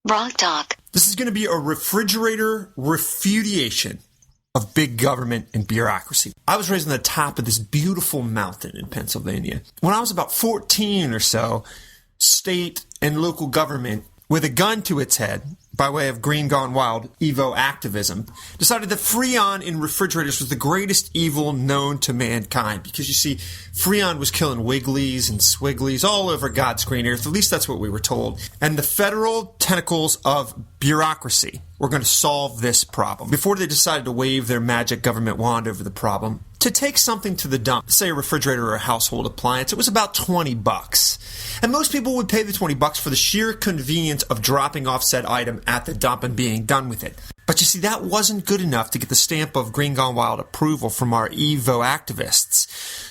Raw Talk. This is going to be a refrigerator refutation of big government and bureaucracy. I was raised on the top of this beautiful mountain in Pennsylvania. When I was about 14 or so, state and local government, with a gun to its head, by way of Green Gone Wild Evo activism, decided that Freon in refrigerators was the greatest evil known to mankind. Because you see, Freon was killing Wigglies and Swigglies all over God's green earth. At least that's what we were told. And the federal tentacles of bureaucracy were going to solve this problem. Before they decided to wave their magic government wand over the problem, to take something to the dump, say a refrigerator or a household appliance, it was about $20. And most people would pay the $20 for the sheer convenience of dropping off said item at the dump and being done with it. But you see, that wasn't good enough to get the stamp of Green Gone Wild approval from our Evo activists.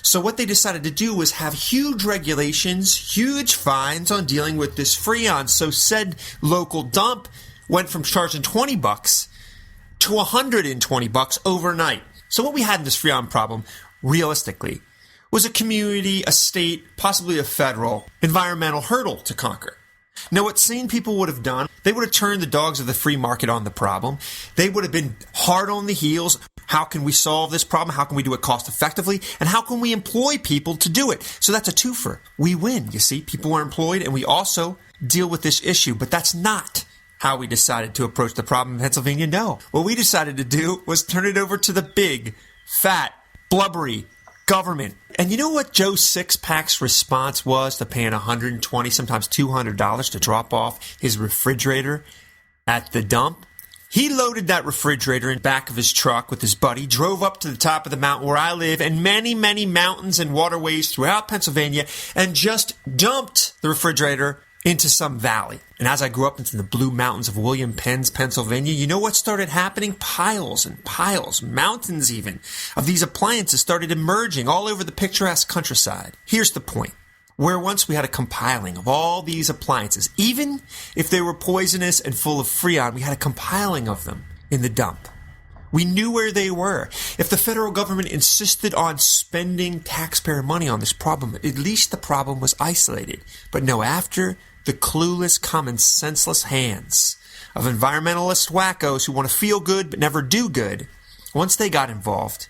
So what they decided to do was have huge regulations, huge fines on dealing with this Freon. So said local dump went from charging $20 to $120 overnight. So what we had in this Freon problem, realistically, was a community, a state, possibly a federal environmental hurdle to conquer. Now, what sane people would have done, they would have turned the dogs of the free market on the problem. They would have been hard on the heels. How can we solve this problem? How can we do it cost effectively? And how can we employ people to do it? So that's a twofer. We win, you see. People are employed, and we also deal with this issue. But that's not how we decided to approach the problem in Pennsylvania. No. What we decided to do was turn it over to the big, fat, blubbery government. And you know what Joe Sixpack's response was to paying $120, sometimes $200 to drop off his refrigerator at the dump? He loaded that refrigerator in the back of his truck with his buddy, drove up to the top of the mountain where I live and many, many mountains and waterways throughout Pennsylvania and just dumped the refrigerator into some valley. And as I grew up into the Blue Mountains of William Penn's Pennsylvania, you know what started happening? Piles and piles, mountains even, of these appliances started emerging all over the picturesque countryside. Here's the point. Where once we had a compiling of all these appliances, even if they were poisonous and full of Freon, we had a compiling of them in the dump. We knew where they were. If the federal government insisted on spending taxpayer money on this problem, at least the problem was isolated. But no, after the clueless, common senseless hands of environmentalist wackos who want to feel good but never do good, once they got involved,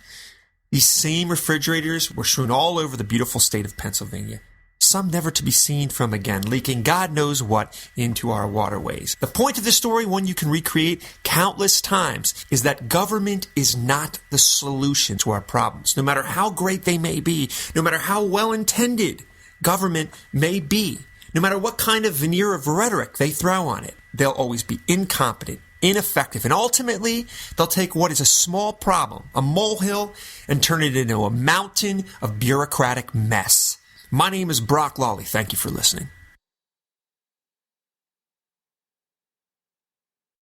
these same refrigerators were strewn all over the beautiful state of Pennsylvania. Some never to be seen from again, leaking God knows what into our waterways. The point of this story, one you can recreate countless times, is that government is not the solution to our problems. No matter how great they may be, no matter how well-intended government may be, no matter what kind of veneer of rhetoric they throw on it, they'll always be incompetent, ineffective, and ultimately, they'll take what is a small problem, a molehill, and turn it into a mountain of bureaucratic mess. My name is Brock Lawley. Thank you for listening.